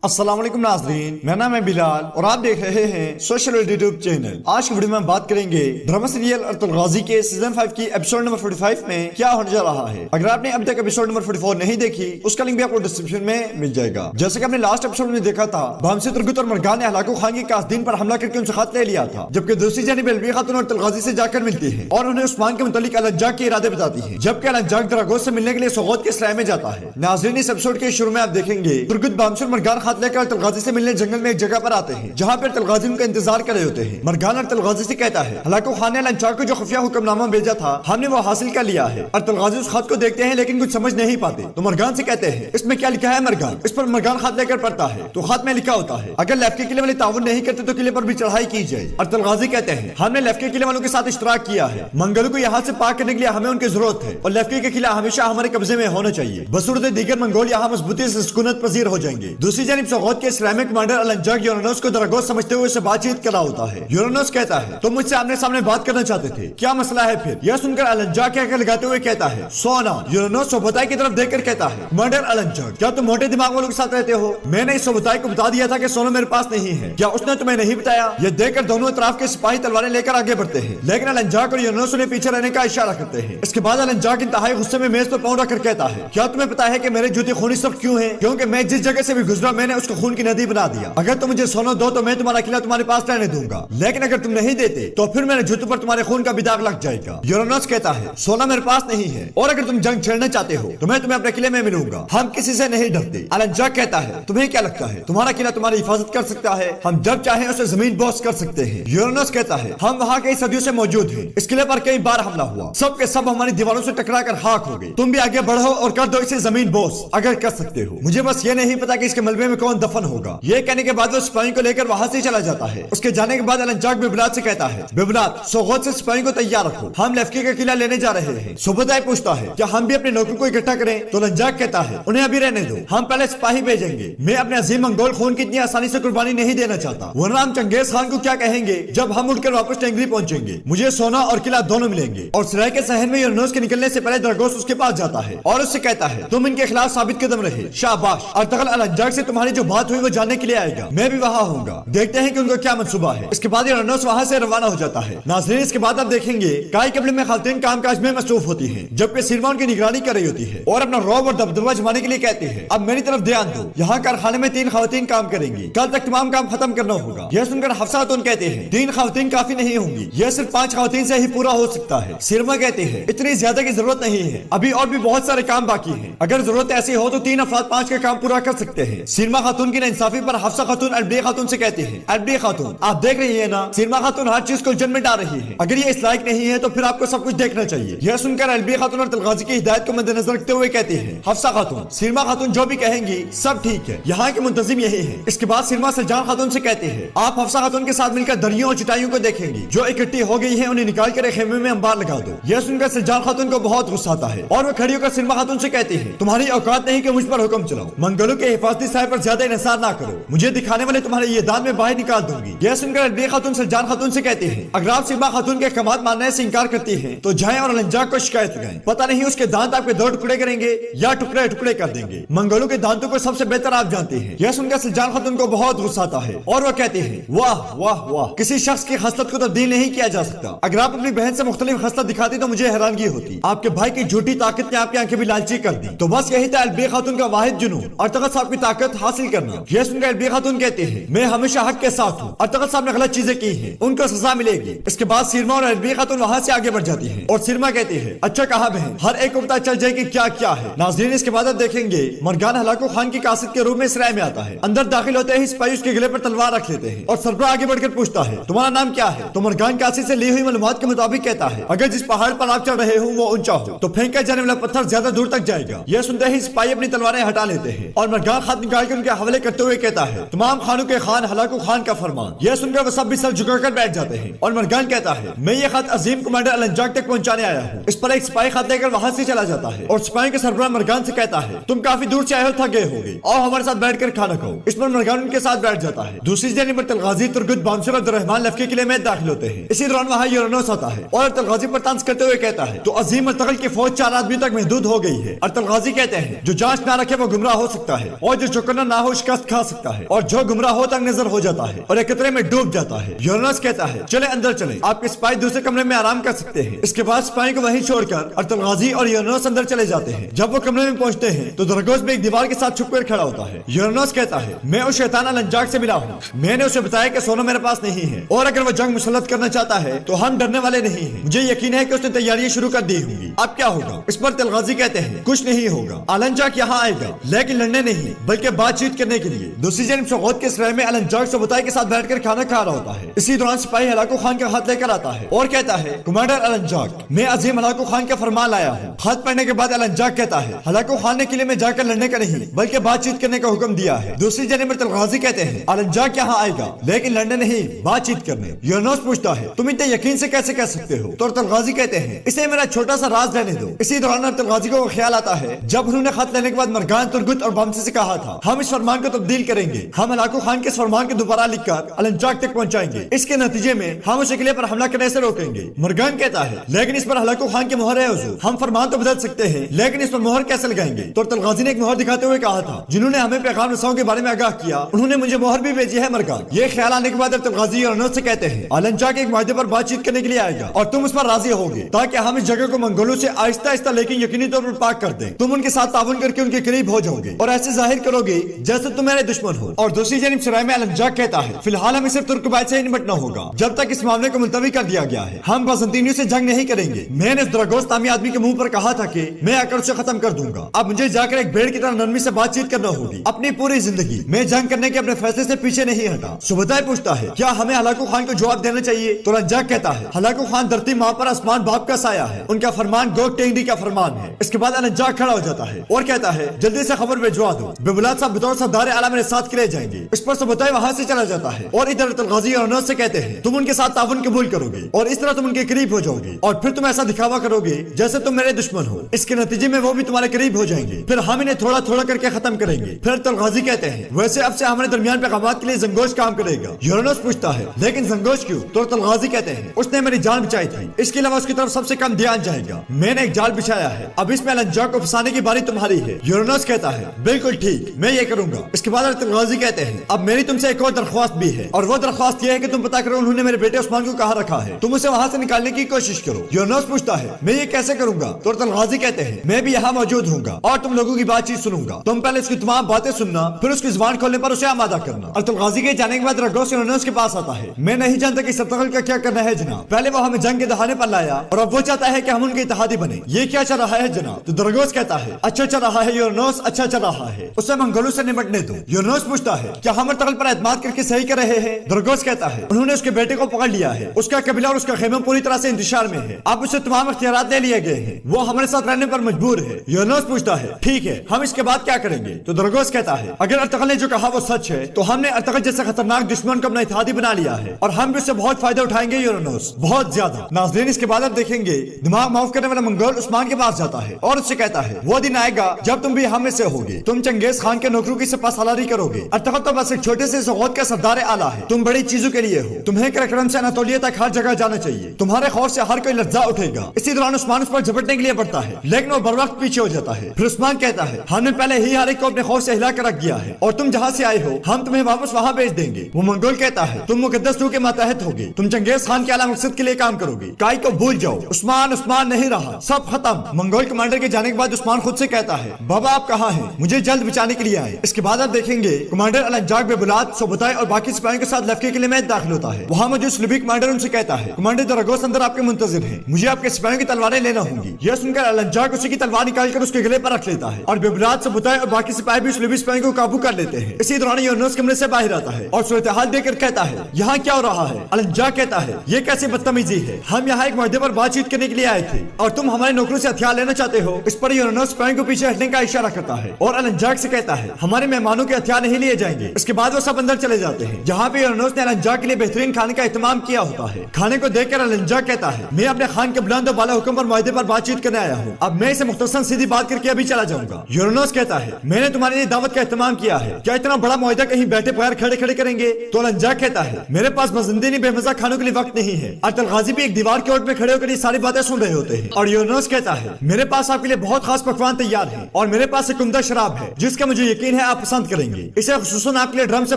अस्सलाम वालेकुम नाज़रीन, मेरा नाम है बिलाल और आप देख रहे हैं सोशल वर्ल्ड यूट्यूब चैनल। आज की वीडियो में हम बात करेंगे ड्रामा सीरियल अर्तुल गाजी के सीजन 5 की एपिसोड नंबर 45 में क्या होने जा रहा है। अगर आपने अब तक एपिसोड नंबर 44 नहीं देखी, उसका लिंक भी आपको डिस्क्रिप्शन में मिल जाएगा। जैसे कि हमने लास्ट एपिसोड में देखा था, बामसी तुर्गुत और मरगान ने हलाकू खान की कासदीन पर हमला करके उनसे खत ले लिया था, जबकि दूसरी जानिब अलवी खातून अर्तुल गाजी से जाकर मिलती है और उन्हें उस्मान के मुतालिक अलंजाक के इरादे बताती है, जबकि अलंजाक दरागोस से मिलने के लिए सोगोत के सराय में जाता है। नाज़रीन, इस एपिसोड के शुरू में आप देखेंगे तुर्गुत बामसी और मरगान खत लेकर अर्तुल गाजी से मिलने जंगल में एक जगह पर आते हैं, जहाँ पर अर्तुल गाजी उनका इंतजार कर रहे होते हैं। मरगान अर्तुल गाजी से कहता है, हलाकू खान ने अलंजाक को जो खुफिया हुक्मनामा भेजा था, हमने वो हासिल कर लिया है। अर्तुल गाजी उस खत को देखते हैं लेकिन कुछ समझ नहीं पाते, तो मरगान से कहते हैं, इसमें क्या लिखा है मरगान? इस पर मरगान खत लेकर पढ़ता है तो खत में लिखा होता है, अगर लेफ्ट के किले वाले ताउन नहीं करते तो किले पर भी चढ़ाई की जाए। अर्तुल गाजी कहते हैं, हमने लेफ्ट के किले वालों के साथ इश्तराक किया है, मंगलों को यहाँ से पाक करने के लिए हमें उनकी जरूरत है और लेफ्ट के किला हमेशा हमारे कब्जे में होना चाहिए। बसूरत दीगर मंगोल यहाँ मजबूती से सुकूनत पजीर हो जाएंगे। दूसरी जानिब सोगोत के इस्लामिक कमांडर अलंजाक यूरेनस को दरागोस समझते हुए उससे बातचीत कर रहा होता है। यूरेनस कहता है, तुम मुझसे आमने सामने बात करना चाहते थे, क्या मसला है फिर? यह सुनकर अलंजाक आंखें लगाते हुए कहता है, सोना। यूरेनस सोबताई की तरफ देखकर कहता है, कमांडर अलंजाक, क्या तुम मोटे दिमाग वालों के साथ रहते हो? मैंने इस सोबताई को बता दिया था कि सोना मेरे पास नहीं है, क्या उसने तुम्हें नहीं बताया? यह देखकर दोनों तरफ के सिपाही तलवारें लेकर आगे बढ़ते हैं, लेकिन अलंजाक और यूरेनस उन्हें पीछे रहने का इशारा करते हैं। इसके बाद अलंजाक इंतहाई गुस्से में मेज पर पांव रखकर कहता है, क्या तुम्हें पता है कि मेरे जूते खूनी सख्त क्यों हैं? क्योंकि मैं जिस जगह से भी गुजरा मैंने उसको खून की नदी बना दिया। अगर तुम मुझे सोना दो तो मैं तुम्हारा किला तुम्हारे पास रहने दूंगा, लेकिन अगर तुम नहीं देते तो फिर मेरे जूतों पर तुम्हारे खून का भी दाग लग जाएगा। यूरेनस कहता है, सोना मेरे पास नहीं है और अगर तुम जंग छेड़ना चाहते हो तो मैं तुम्हें अपने किले में मिलूंगा, हम किसी से नहीं डरते। अलंजाक कहता है, तुम्हें क्या लगता है तुम्हारा किला तुम्हारी हिफाजत कर सकता है? हम जब चाहे उसे जमीन बोस कर सकते हैं। यूरेनस कहता है, हम वहाँ कई सदियों से मौजूद हैं, इस किले पर कई बार हमला हुआ, सब के सब हमारी दीवारों से टकरा कर खाक हो गए। तुम भी आगे बढ़ो और कर दो इसे जमीन बोस, अगर कर सकते हो। मुझे बस ये नहीं पता कि इसके मलबे में कौन दफन होगा। ये कहने के बाद वो सिपाही को लेकर वहाँ से चला जाता है। उसके जाने के बाद अलंजाक बिबलात से कहता है, बिबलात, सोगोत से सिपाही को तैयार रखो, हम लेफ्की का किला लेने जा रहे हैं। सुबोधाई पूछता है, क्या हम भी अपने नौकरों को इकट्ठा करें? तो अलंजाक कहता है, उन्हें अभी रहने दो, हम पहले सिपाही भेजेंगे। मैं अपने अजीम मंगोल खून की इतनी आसानी से कुर्बानी नहीं देना चाहता, वरना हम चंगेज खान को क्या कहेंगे जब हम उड़कर वापस टेंगरी पहुंचेंगे। मुझे सोना और किला दोनों मिलेंगे। और सराय के सहन में यूरेनस के निकलने से पहले दरागोस उसके पास जाता है और उससे कहता है, तुम इनके खिलाफ साबित कदम रहे, शाबाश। अर्तुगरुल अलंजाक से तुम्हारी जो बात हुई वो जानने के लिए आएगा, मैं भी वहाँ होऊंगा, देखते हैं कि उनका क्या मंसूबा है। इसके बाद यूरेनस वहाँ से रवाना हो जाता है। नाज़रीन, इसके बाद आप देखेंगे काई कबीले में खातिन कामकाज में मसरूफ होती हैं, जबकि सिरमा उनकी निगरानी कर रही होती है और अपना रौब और दबदबा जमाने के लिए कहती है, अब मेरी तरफ ध्यान दो, यहाँ कारखाने में 3 खातिन काम करेंगी, कल तक तमाम काम खत्म करना होगा। यह सुनकर हफ्सा खातून कहते हैं, 3 खातिन काफी नहीं होंगी, यह सिर्फ 5 खातिन से ही पूरा हो सकता है। सिरमा कहते हैं, इतनी ज्यादा की जरूरत नहीं है, अभी और भी बहुत सारे काम बाकी हैं, अगर जरूरत ऐसी हो तो 3 अफराद 5 के काम पूरा कर सकते हैं। सिरमा खातून की नाइंसाफी पर हफ्सा खातून अलबी खातून से कहती है, अलबी खातून, आप देख रही है ना, सिरमा खातून हर चीज को उलझन में डाल रही है, अगर ये इस लायक नहीं है तो फिर आपको सब कुछ देखना चाहिए। यह सुनकर अलबी खातून और तलगाजी की हिदायत को मद्देनजर रखते हुए कहती है, हफ्सा खातून, सिरमा खातून जो भी कहेंगी सब ठीक है, यहाँ के मुंतजिम यही है। इसके बाद सिरमा सलजान खातून से कहते हैं, आप हफ्सा खातून के साथ मिलकर दरियों और चटाइयों को देखेंगी, जो इकट्ठी हो गई है उन्हें निकाल कर खेमे में अंबार लगा दो। यह सुनकर सलजान खातून को बहुत गुस्सा आता है और वह खड़ी होकर सिरमा खातून से कहती है, तुम्हारी औकात नहीं कि मुझ पर हुक्म चलाओ, मंगलों के हिफाजती साहिब पर ज्यादा इन्हिसार ना करो, मुझे दिखाने वाले तुम्हारे ये दान में बाहर निकाल दूंगी। यह सुनकर अलबी खातून सलजान खातून से कहते हैं, अगर आप सिरमा खातून के अहकामात मानने से इनकार करती हैं तो जाएं और अलंजाक को शिकायत लगाएं, पता नहीं उसके दांत आपके 2 टुकड़े करेंगे या टुकड़े टुकड़े कर देंगे। मंगलों के दांतों को सबसे बेहतर आप जानते हैं। यह सुनकर सलजान खातून को बहुत गुस्सा आता है और वह कहते हैं, वाह वाह वाह, किसी शख्स की खसलत को तब्दील नहीं किया जा सकता, अगर आप अपनी बहन से मुख्तलिफ खसलत दिखाती तो मुझे हैरानगी होती, आपके भाई की झूठी ताकत ने आपकी आंखें भी लालची कर दी। तो बस यही था अलबी खातून का वाहिद जुनून, अर्तुगरुल साहब की ताकत हासिल करना। यह सुनकर अलबी खातून कहते हैं, मैं हमेशा हक के साथ हूँ, अर्तुगरुल साहब ने गलत चीजें की हैं, उनको सजा मिलेगी। इसके बाद सिरमा और अलबी खातून वहाँ से आगे बढ़ जाती है और सिरमा कहती है, अच्छा कहा बहन, हर एक को पता चल जाएगी क्या क्या है। नाज़रीन, इसके बाद आप देखेंगे मरगान हलाकू खान की कासिद के रूप में सराय में आता है। अंदर दाखिल होते ही सिपाही उसके गले पर तलवार रख लेते हैं और सरबराह आगे बढ़कर पूछता है, तुम्हारा नाम क्या है? तो मरगान कासिद से ली हुई मालूमात के मुताबिक कहता है, अगर जिस पहाड़ पर आप चढ़ रहे हो वो ऊंचा हो तो फेंका जाने वाला पत्थर ज्यादा दूर तक जाएगा। यह सुनते ही सिपाही अपनी तलवारें हटा लेते हैं और मरगान खत निकाल कर उनके हवाले करते हुए कहता है, तमाम खानों के खान हलाकू खान का फरमान। यह सुनकर वो सब भी सर झुकाकर बैठ जाते हैं और मरगान कहता है, मैं ये खत अजीम कमांडर अलंजाक तक पहुंचाने आया हूँ। इस पर एक सिपाही खत लेकर वहाँ से चला जाता है और सिपाही के सरबराह मरगान से कहता है, तुम काफी दूर से आए हो, थक गए होगे, और हमारे साथ बैठकर खाना खाओ। इस पर मरगान उनके साथ बैठ जाता है। दूसरी जानिब अर्तुल गाजी, तुर्गुत, बामशर और अब्दुर्रहमान लेफ्की किले में दाखिल होते हैं। इसी दौरान वहाँ यूरेनस आता है और अर्तुल गाजी पर तंज करते हुए कहता है, तो अजीम अर्तुगरुल की फौज 4 आदमी तक महदूद हो गई है। अर्तुल गाजी कहते हैं, जो जांच ना रखे वो गुमराह हो सकता है और जो चौकन्ना ना हो शिकस्त खा सकता है, और जो गुमराह हो तंग नजर हो जाता है और एक खतरे में डूब जाता है। यूरेनस कहता है चले अंदर चले, आपके सिपाही दूसरे कमरे में आराम कर सकते हैं। इसके बाद सिपाही को वहीं छोड़कर अर्तुल गाजी और यूरेनस अंदर चले जाते हैं। जब वो कमरे में पहुंचते हैं तो दरगोश में एक दीवार के साथ छुपकर खड़ा होता है। यूरेनस कहता है मैं उस शैतान अल-अंजाक से मिला हूँ, मैंने उसे बताया कि सोना मेरे पास नहीं है और अगर वो जंग मुसल्लत करना चाहता है तो हम डरने वाले नहीं हैं। मुझे यकीन है कि उसने तैयारियां शुरू कर दी होंगी। अब क्या होगा? इस पर तलगाजी कहते हैं कुछ नहीं होगा, अल-अंजाक यहाँ आएगा लेकिन लड़ने नहीं बल्कि बातचीत करने के लिए। दूसरी जानब सगौद के सराय में अल-अंजाक सुबुताई के साथ बैठकर खाना खा रहा होता है। इसी दौरान सिपाही हलाकू खान का हाथ लेकर आता है और कहता है कमांडर अल-अंजाक, मैं अजीम हलाकू खान का फरमान लाया हूँ। हाथ पढ़ने के बाद अल-अंजाक कहता है हलाकू खान ने किले में जाकर लड़ने का नहीं बल्कि बातचीत करने का हुक्म दिया है। दूसरी जानब तलगाजी कहते हैं अल-अंजाक यहाँ आएगा लेकिन लड़ने नहीं बातचीत करने। यूरेनस पूछता है तुम इतने यकीन से कैसे कह सकते हो? तो तलगाजी कहते हैं इसे मेरा छोटा सा राज रहने दो। इसी दौरान तलगाजी को ख्याल आता है जब उन्होंने खत लेने के बाद मरगान, तुर्गुत और बमसे से कहा था हम इस फरमान को तब्दील करेंगे, हम हलाकू खान के इस फरमान को दोबारा लिखकर अल-अंजाक तक पहुंचाएंगे। इसके नतीजे में हम उसे किले पर हमला करने से रोकेंगे। मरगान कहता है लेकिन इस पर हलाकू खान की मोहर है हुजूर, हम फरमान तो बदल सकते हैं लेकिन इस पर मोहर कैसे लगाएंगे? तो तलगाजी ने एक मोहर दिखाते हुए कहा था जिन्होंने हमें पैगाम रसाओं के बारे में आगाह किया, उन्होंने मुझे मोहर भी भेजी है। मरगान ये ख्याल आने के बाद तलगाजी यूरेनस से कहते हैं अल-अंजाक एक माहदे पर बातचीत करने के लिए आएगा और तुम उस पर राजी होगे ताकि हम इस जगह को मंगोलों से आहिस्ता आहिस्ता लेकिन यकीनी तौर पर पाक कर दें। तुम उनके साथ ताउन करके उनके करीब हो जाओगे और ऐसे जाहिर करोगे जैसे तुम मेरे दुश्मन हो। और दूसरी जानिब सराय में अल-अंजाक कहता है फिलहाल हमें सिर्फ तुर्कबाद से ही निपटना होगा जब तक इस मामले को मुलतवी कर दिया गया है। हम बाज़ंतीनियों से जंग नहीं करेंगे। मैंने उस दरगोश तामी आदमी के मुंह पर कहा था कि मैं आकर उसे खत्म कर दूंगा। अब मुझे जाकर एक भेड़ की तरह नरमी से बातचीत करना होगी। अपनी पूरी जिंदगी मैं जंग करने के अपने फैसले से पीछे नहीं हटा। सुबुताई पूछता है क्या हमें हलाकू खान को जवाब देना चाहिए? तो अल-अंजाक कहता है हलाकू खान धरती माँ पर आसमान बाप का साया है, उनका फरमान गोग टेंगरी का फरमान है। इसके बाद अल-अंजाक खड़ा हो जाता है और कहता है जल्दी से खबर भिजवा दो, बेबुलाद साहब बतौर सरदार आला मेरे साथ किले जाएंगे। इस पर सुबुताई वहाँ से चला जाता है और इधर तलगाजी और यूरेनस से कहते हैं तुम उनके साथ ताउन कबूल करोगे और इस तरह तुम उनके करीब हो जाओगे और फिर तुम ऐसा दिखावा करोगे जैसे तुम मेरे दुश्मन हो। इसके नतीजे में वो भी तुम्हारे करीब हो जाएंगे, फिर हम इन्हें थोड़ा थोड़ा करके खत्म करेंगे। फिर तलगाजी कहते हैं वैसे अब से हमारे दरमियान पैगामात के लिए जंगोश काम करेगा। यूरेनस पूछता है लेकिन जंगोश क्यों? तो तलगाजी कहते हैं उसने मेरी जान बचाई थी, इसके अलावा उसकी तरफ सबसे कम ध्यान जाएगा। मैंने एक जाल बिछाया है, अब इसमें अल-अंजाक को फंसाने की बारी तुम्हारी है। यूरेनस कहता है बिल्कुल ठीक, मैं ये करूंगा। इसके बाद तलगाजी कहते हैं अब मेरी तुमसे एक और दरख्वास्त भी है और वो दरख्वास्त ये है कि तुम पता करो उन्होंने मेरे बेटे उस्मान को कहाँ रखा है, तुम उसे वहाँ से निकालने की कोशिश करो। यूरेनस पूछता है मैं ये कैसे करूंगा? तो तलगाजी कहते हैं मैं भी यहाँ मौजूद हूँगा और तुम लोगों की बातचीत सुनूंगा। तुम पहले उसकी तमाम बातें सुनना, फिर उसकी जुबान खोलने पर उसे आमादा करना। और तलगाजी के जाने के बाद दरगोश यूरेनस के पास आता है। मैं नहीं जानता कि सरतगल का क्या करना है जनाब, पहले वो हमें जंग के दहाने पर लाया और अब वो चाहता है कि हम उनके इत्तेहादी बने। ये क्या चल रहा है जनाब? तो दरगोश कहता है अच्छा चल रहा है यूरेनस, अच्छा चल रहा है, उसे मंगोलों से निपटने दो। यूरेनस पूछता है क्या हम अर्तगल पर एतमाद करके सही कर रहे हैं? दरगोश कहता है उन्होंने उसके बेटे को पकड़ लिया है, उसका कबीला और उसका खेमा पूरी तरह से इंतशार में है, अब उसे तमाम इख्तियारात ले लिए गए हैं, वो हमारे साथ रहने पर मजबूर है। यूरेनस पूछता है ठीक है हम इसके बाद क्या करेंगे? तो दरगोश कहता है अगर अर्तगल ने जो कहा वो सच है तो हमने अर्तगल जैसे खतरनाक दुश्मन को अपना इत्तेहादी बना लिया है और हम भी उससे बहुत फायदा उठाएंगे यूरेनस, बहुत ज्यादा। नाज़रीन इसके बाद आप देखेंगे दिमाग माफ करने वाला मंगोल उस्मान के पास जाता है और उससे कहता है वो दिन आएगा जब तुम भी हम में से होगे, तुम चंगेज खान के नौकरों की सिपाहसालारी करोगे। अर्तगल तो बस एक छोटे से सगौद का सरदार आला है, तुम बड़ी चीजों के लिए हो, तुम्हें कराक्रम से अनातोलिया तक हर जगह जाना चाहिए, तुम्हारे खौफ से हर कोई लर्जा उठेगा। इसी दौरान उस्मान उस पर झपटने के लिए बढ़ता है लेकिन वो बर वक्त पीछे हो जाता है। फिर उस्मान कहता है हमने पहले ही हर एक को अपने खौफ से हिला कर रख दिया है और तुम जहाँ से आए हो हम तुम्हें वापस वहाँ भेज देंगे। वो मंगोल कहता है तुम मुकद्दस रूह के मातहत होगे, तुम चंगेज खान के आला मकसद के लिए काम करोगे, काई को भूल जाओ। उस्मान उस्मान नहीं रहा, सब खत्म। मंगोल कमांडर के जाने के बाद उस्मान खुद से कहता है बाबा आप कहाँ हैं, मुझे जल्द बचाने के लिए आए। इसके बाद आप देखेंगे कमांडर अल-अंजाक बेबुलाद, सुबुताई और बाकी सिपाहियों के साथ लश्कर किले में दाखिल होता है। वहाँ मौजूद सलूबी कमांडर उनसे कहता है कमांडर दरगोश अंदर आपके मुंतजिर हैं, मुझे आपके सिपाहियों की तलवारें लेना होंगी। यह सुनकर अल-अंजाक उसी की तलवार निकालकर उसके गले पर रख लेता है और बेबुलाद, सुबुताई और बाकी सिपाही भी सलूबी सिपाहियों को काबू कर लेते हैं। इसी दौरान यूरेनस कमरे से बाहर आता है और सूरत हाल देखकर कहता है यहाँ क्या हो रहा है? अल-अंजाक कहता है ये कैसी बदतमीजी है, हम यहाँ एक मुद्दे पर बातचीत करने के लिए आए थे और तुम हमारे नौकरों से हथियार लेना चाहते हो। इस पर यूरेनस सिपाहियों को पीछे हटने का इशारा करता है और अल-अंजाक से कहता है हमारे मेहमानों के हथियार नहीं लिए जाएंगे। इसके बाद वो सब अंदर चले जाते हैं जहाँ पे यूरेनस ने अल-अंजाक के लिए बेहतरीन खाने का इत्तेमाम किया होता है। खाने को देखकर अल-अंजाक कहता है मैं अपने खान के बुलंद और बाला हुक्म पर मुआहदे पर बातचीत करने आया हूँ, अब मैं इसे मुख्तसर सीधी बात करके अभी चला जाऊंगा। यूरेनस कहता है मैंने तुम्हारे लिए दावत का इत्तेमाम किया है, क्या इतना बड़ा मुआहदा कहीं बैठे पैर खड़े खड़े करेंगे? तो अल-अंजाक कहता है मेरे पास मज़ीदी बेमज़ा खानों के लिए वक्त नहीं है। अल-गाजी भी एक दीवार के ओट में खड़े होकर ये सारी बातें सुन रहे होते हैं और यूरेनस कहता है मेरे पास आपके लिए बहुत खास पकवान तैयार है और मेरे पास एक उम्दा शराब है जिसका मुझे यकीन है हैं आप पसंद करेंगे। इसे खुसूसन आपके लिए ड्रम से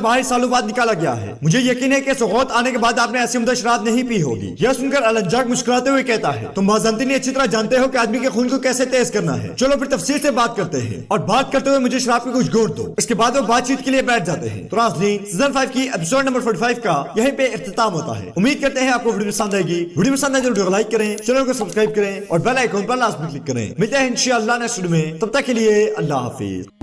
बाहर सालों बाद निकाला गया है। मुझे यकीन है कि सुगौत आने के बाद आपने ऐसी उम्दा शराब नहीं पी होगी। यह सुनकर अलंजाक मुस्कुराते हुए कहता है, तुम बाज़ंतीनी अच्छी तरह जानते हो कि आदमी के खून को कैसे तेज करना है। चलो फिर तफसील से बात करते हैं, और बात करते हुए मुझे शराब की कुछ घूंट दो। इसके बाद वो बातचीत के लिए बैठ जाते हैं। तो नाज़रीन, सीजन 5 की एपिसोड नंबर 45 का यहीं पे इख्तिताम होता है। उम्मीद करते हैं आपको वीडियो पसंद आएगी। वीडियो पसंद आए तो वीडियो को लाइक करें, चैनल को सब्सक्राइब करें और बेल आइकन पर लाजमी क्लिक करें। मिलते हैं इंशाअल्लाह नेक्स्ट वीडियो में, तब तक के लिए अल्लाह हाफिज।